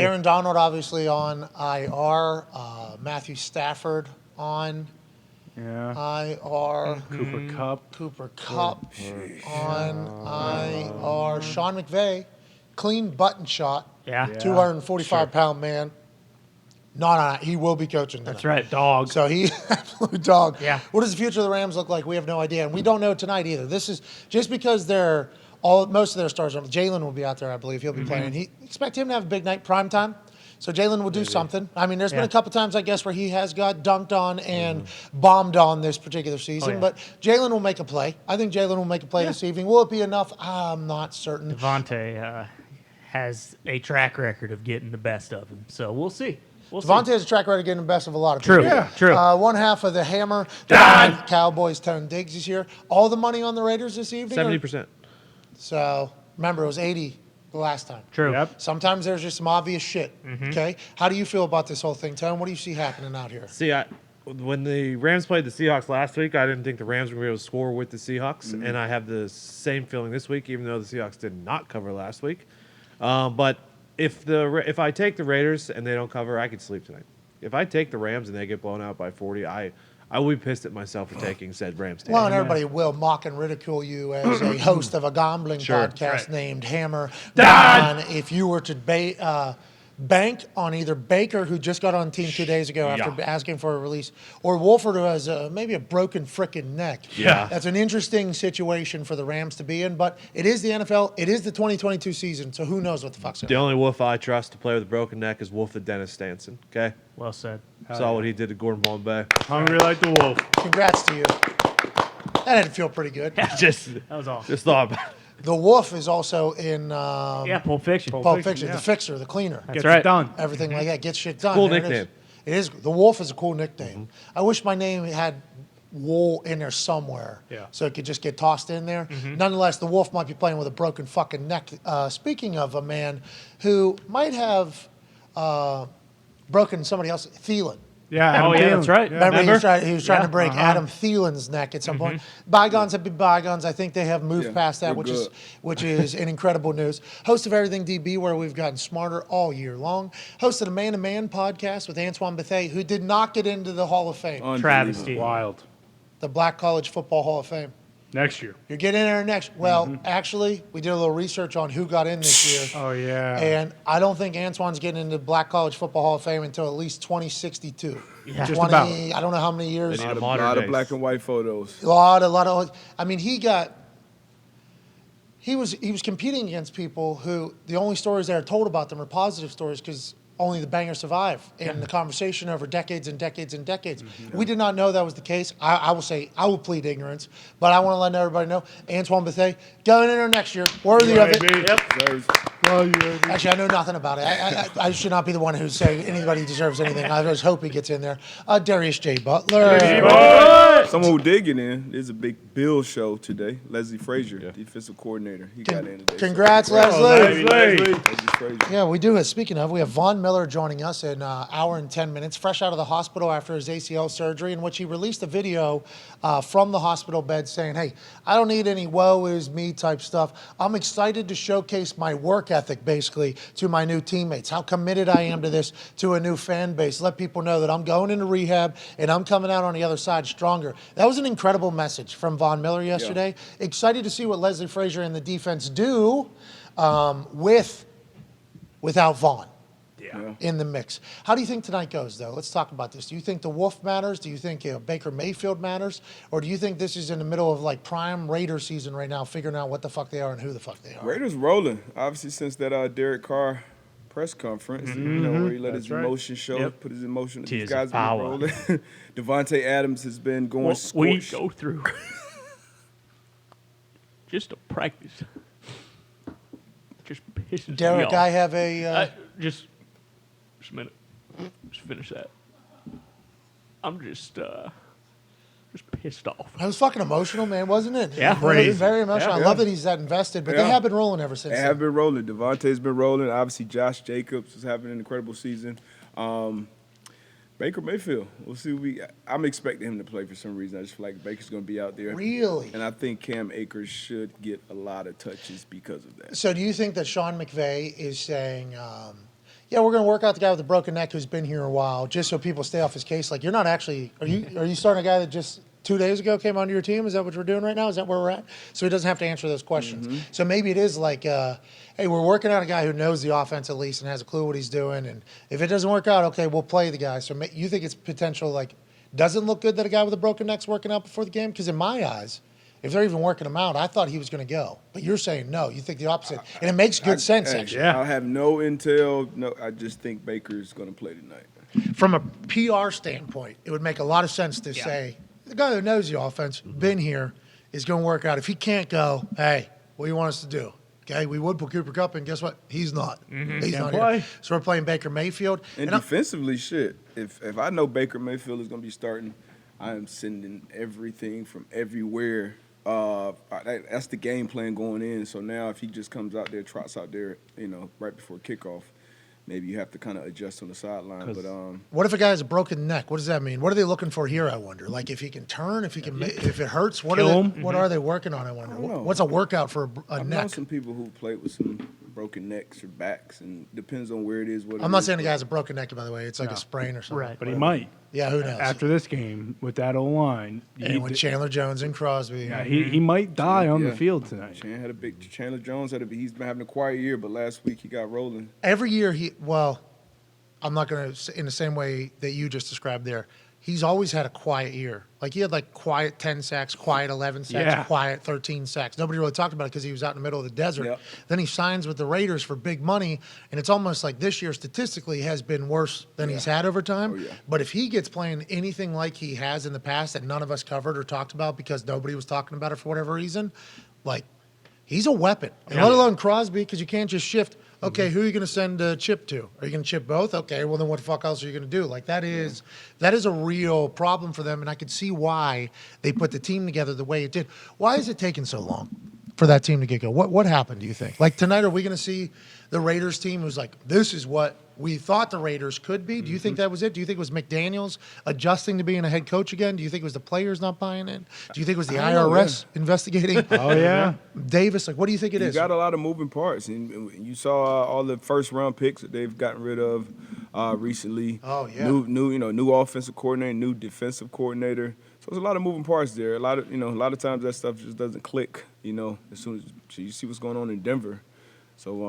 Aaron Donald obviously on IR. Matthew Stafford on IR. Cooper Kupp on IR. Sean McVay, clean button shot. Yeah. 245-pound man. He will be coaching tonight. That's right, dog. So he, absolute dog. Yeah. What does the future of the Rams look like? We have no idea, and we don't know tonight either. This is just because most of their stars are. Jalen will be out there, I believe. He'll be playing. Expect him to have a big night, prime time. So Jalen will do something. I mean, there's been a couple times, I guess, where he has got dunked on and bombed on this particular season. But Jalen will make a play. I think Jalen will make a play this evening. Will it be enough? I'm not certain. Devontae has a track record of getting the best of him, so we'll see. Devontae has a track record of getting the best of a lot of people. True. One half of the hammer. Dahn. Cowboys, Tone Diggs is here. All the money on the Raiders this evening? 70%. So, remember, it was 80 the last time. True. Yep. Sometimes there's just some obvious shit. Okay? How do you feel about this whole thing, Tone? What do you see happening out here? See, when the Rams played the Seahawks last week, I didn't think the Rams were going to be able to score with the Seahawks, and I have the same feeling this week, even though the Seahawks did not cover last week. But if I take the Raiders and they don't cover, I could sleep tonight. If I take the Rams and they get blown out by 40, I will be pissed at myself for taking said Rams team. Well, and everybody will mock and ridicule you as a host of a gambling podcast named Hammer. Dahn. If you were to bank on either Baker, who just got on the team 2 days ago after asking for a release, or Wolford, who has maybe a broken frickin' neck. Yeah. That's an interesting situation for the Rams to be in, but it is the NFL. It is the 2022 season, so who knows what the fuck's going on. The only Wolf I trust to play with a broken neck is Wolf the Dennis Stanson, okay? Well said. Saw what he did to Gordon Bombay. Hungry like the wolf. Congrats to you. That had to feel pretty good. That was awesome. Just thought about it. The Wolf is also in Pulp Fiction. Pulp Fiction, the fixer, the cleaner. That's right. Done. Everything like that. Gets shit done. Cool There nickname. It is. The Wolf is a cool nickname. I wish my name had wool in there somewhere so it could just get tossed in there. Nonetheless, the Wolf might be playing with a broken fucking neck. Speaking of a man who might have broken somebody else, Thielen. Yeah. That's right. Remember, he was trying to break Adam Thielen's neck at some point. Bygones have been bygones. I think they have moved past that, which is an incredible news. Host of Everything DB, where we've gotten smarter all year long. Host of the Man to Man podcast with Antoine Bethea, who did not get into the Hall of Fame. Travesty. Wild. The Black College Football Hall of Fame. Next year. You're getting in there next. Well, actually, we did a little research on who got in this year. Oh, yeah. And I don't think Antoine's getting into the Black College Football Hall of Fame until at least 2062. Yeah. Just about. I don't know how many years. They A need lot modern of days. black and white photos. A lot of. I mean, he was competing against people who the only stories they are told about them are positive stories because only the banger survive in the conversation over decades and decades and decades. We did not know that was the case. I will plead ignorance, but I want to let everybody know Antoine Bethea going in there next year, worthy of it. Actually, I know nothing about it. I should not be the one who's saying anybody deserves anything. I just hope he gets in there. Darius J. Butler. Someone who did get in, there's a big Bill show today. Leslie Frazier, defensive coordinator. He got in today. Congrats, Leslie. Leslie Frazier. Yeah, we do. Speaking of, we have Von Miller joining us in an hour and 10 minutes, fresh out of the hospital after his ACL surgery, in which he released a video from the hospital bed saying, hey, I don't need any woe is me type stuff. I'm excited to showcase my work ethic, basically, to my new teammates, how committed I am to this, to a new fan base. Let people know that I'm going into rehab and I'm coming out on the other side stronger. That was an incredible message from Von Miller yesterday. Yeah. Excited to see what Leslie Frazier and the defense do without Vaughn in the mix. How do you think tonight goes, though? Let's talk about this. Do you think the Wolf matters? Do you think Baker Mayfield matters? Or do you think this is in the middle of like prime Raider season right now, figuring out what the fuck they are and who the fuck they are? Raiders rolling, obviously, since that Derek Carr press conference, where he let his emotion show, put his emotion. These guys have been rolling. Devontae Adams has been going scorched. We go through just to practice. Just pisses Derek, me off. I have a... Just a minute. Just finish that. I'm just pissed off. I was fucking emotional, man, wasn't it? Yeah. Very, very emotional. I love that he's that invested, but they have been rolling ever since. They have been rolling. Devontae's been rolling. Obviously, Josh Jacobs is having an incredible season. Baker Mayfield, we'll see. I'm expecting him to play for some reason. I just feel like Baker's going to be out there. Really? And I think Cam Akers should get a lot of touches because of that. So do you think that Sean McVay is saying, Yeah, we're going to work out the guy with the broken neck who's been here a while, just so people stay off his case. Like, you're not actually – are you starting a guy that just 2 days ago came onto your team? Is that what we're doing right now? Is that where we're at? So he doesn't have to answer those questions. So maybe it is like, hey, we're working out a guy who knows the offense at least and has a clue what he's doing. And if it doesn't work out, okay, we'll play the guy. So you think it's potential, like, doesn't look good that a guy with a broken neck's working out before the game? Because in my eyes – if they're even working him out, I thought he was going to go. But you're saying no. You think the opposite. And it makes good sense, actually. Yeah. I have no intel. No, I just think Baker's going to play tonight. From a PR standpoint, it would make a lot of sense to say, the guy who knows the offense, been here, is going to work out. If he can't go, hey, what do you want us to do? Okay, we would put Cooper Kupp in. Guess what? He's not. He's not play. here. So we're playing Baker Mayfield. And defensively, shit. If I know Baker Mayfield is going to be starting, I am sending everything from everywhere. That's the game plan going in. So now if he just comes out there, trots out there, right before kickoff, maybe you have to kind of adjust on the sideline. But what if a guy has a broken neck? What does that mean? What are they looking for here, I wonder? Like if he can turn, if he can, if it hurts, what are they working on, I wonder? don't know. What's a workout for a I know neck? some people who played with some broken necks or backs, and depends on where it is. I'm not saying the guy has a broken neck, by the way. It's like a sprain or something. Right. But he might. Yeah, who knows? After this game, with that O-line, And with Chandler Jones and Crosby. yeah, he might die on the field tonight. Chandler Jones he's been having a quiet year, but last week he got rolling. Every year I'm not going to, in the same way that you just described there, he's always had a quiet year. Like he had like quiet 10 sacks, quiet 11 sacks, quiet 13 sacks. Nobody really talked about it because he was out in the middle of the desert. Yep. Then he signs with the Raiders for big money, and it's almost like this year statistically has been worse than he's had over time. Oh, yeah. But if he gets playing anything like he has in the past that none of us covered or talked about because nobody was talking about it for whatever reason, like he's a weapon. And let alone Crosby, because you can't just shift. Okay, who are you going to send Chip to? Are you going to chip both? Okay, well then what the fuck else are you going to do? Like that is a real problem for them, and I could see why they put the team together the way it did. Why is it taking so long for that team to get going? What happened, do you think? Like tonight, are we going to see the Raiders team who's like, this is what we thought the Raiders could be? Do you think that was it? Do you think it was McDaniels adjusting to being a head coach again? Do you think it was the players not buying in? Do you think it was the IRS investigating? Oh, yeah. Davis, like, what do you think it is? You got a lot of moving parts, and you saw all the first-round picks that they've gotten rid of recently. Oh, yeah. New offensive coordinator, new defensive coordinator. So there's a lot of moving parts there. A lot of times that stuff just doesn't click. As soon as you see what's going on in Denver. So,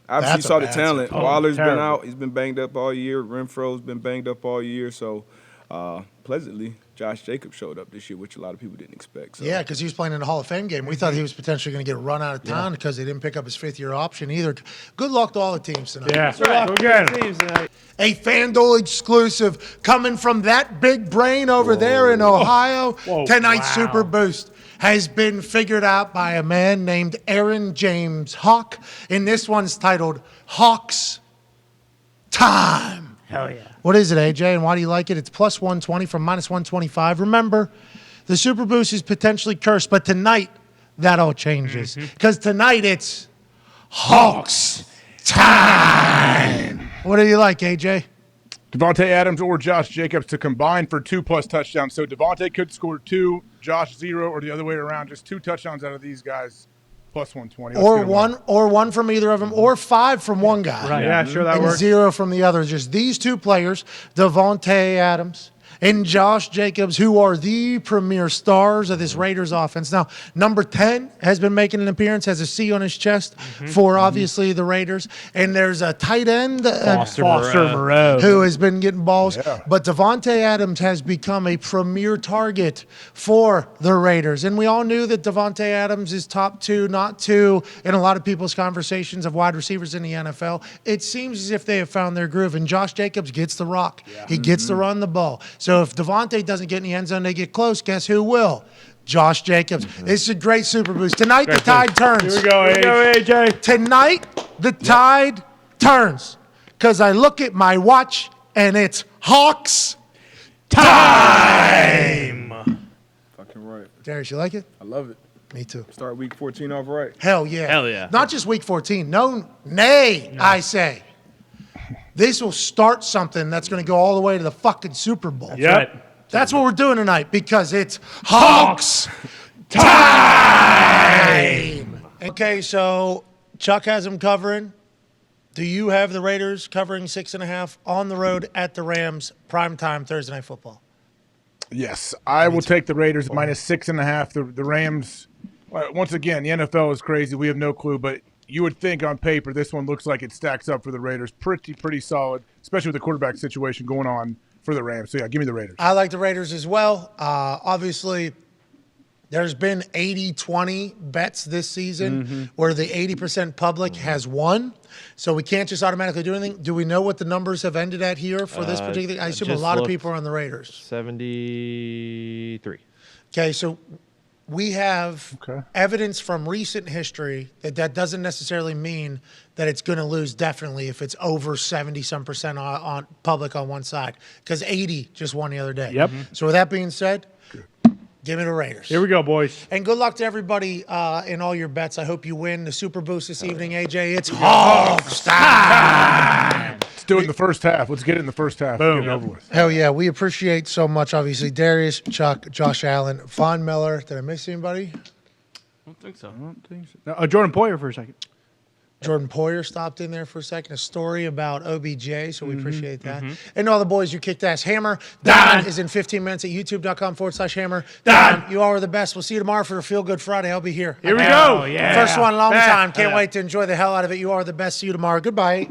obviously you saw the talent. Waller's been out. He's been banged up all year. Renfro's been banged up all year. So, pleasantly, Josh Jacobs showed up this year, which a lot of people didn't expect. So. Yeah, because he was playing in the Hall of Fame game. We thought he was potentially going to get run out of town because they didn't pick up his fifth-year option either. Good luck to all the teams tonight. Yeah. Right. Go get him. Teams tonight. A FanDuel exclusive coming from that big brain over there in Ohio. Tonight's Super Boost has been figured out by a man named Aaron James Hawk, and this one's titled Hawks Time. Hell yeah. What is it, AJ, and why do you like it? It's plus 120 from minus 125. Remember, the Super Boost is potentially cursed, but tonight that all changes because tonight it's Hawks Time. What do you like, AJ? Devontae Adams or Josh Jacobs to combine for 2+ touchdowns. So Devontae could score 2, Josh 0, or the other way around. Just 2 touchdowns out of these guys, plus 120. Or one from either of them, or 5 from one guy. Right. Yeah, sure, that and works. 0 from the other. Just these 2 players, Devontae Adams and Josh Jacobs, who are the premier stars of this Raiders offense. Now, number 10 has been making an appearance, has a C on his chest for obviously the Raiders. And there's a tight end, Foster Moreau. who has been getting balls. Yeah. But Devontae Adams has become a premier target for the Raiders. And we all knew that Devontae Adams is top 2, not 2, in a lot of people's conversations of wide receivers in the NFL. It seems as if they have found their groove. And Josh Jacobs gets the rock. Yeah. He gets to run the ball. So if Devontae doesn't get in the end zone, they get close. Guess who will? Josh Jacobs. This is a great Super Boost. Tonight, the tide turns. Here we go, AJ. Tonight, the tide turns. Because I look at my watch, and it's Hawks time. Fucking right. Darius, you like it? I love it. Me too. Start week 14 off right. Hell yeah. Hell yeah. Not just week 14. No, I say. This will start something that's going to go all the way to the fucking Super Bowl. Yep. Right. That's what we're doing tonight because it's Hawks time. Okay, so Chuck has them covering Do you have the Raiders covering 6.5 on the road at the Rams, primetime Thursday Night Football? Yes, I will take the Raiders minus 6.5. The Rams, once again, the NFL is crazy. We have no clue, but you would think on paper this one looks like it stacks up for the Raiders. Pretty solid, especially with the quarterback situation going on for the Rams. So, yeah, give me the Raiders. I like the Raiders as well. Obviously, there's been 80-20 bets this season where the 80% public has won. So we can't just automatically do anything. Do we know what the numbers have ended at here for this particular? I assume a lot of people are on the Raiders. 73. Okay, so we have evidence from recent history that doesn't necessarily mean that it's going to lose definitely if it's over 70-some% on public on one side, because 80 just won the other day. Yep. So with that being said, give me the Raiders. Here we go, boys. And good luck to everybody in all your bets. I hope you win the Super Boost this evening, AJ. It's Hawks time. Let's do it in the first half. Let's get it in the first half. Boom. Get it over with. Hell yeah. We appreciate so much, obviously, Darius, Chuck, Josh Allen, Von Miller. Did I miss anybody? I don't think so. No, Jordan Poyer for a second. Jordan Poyer stopped in there for a second. A story about OBJ, so we appreciate that. And to all the boys, you kicked ass. Hammer Dahn is in 15 minutes at youtube.com/Hammer Dahn. You all are the best. We'll see you tomorrow for the Feel Good Friday. I'll be here. Here we Hell go. yeah. First one, long time. Can't wait to enjoy the hell out of it. You are the best. See you tomorrow. Goodbye.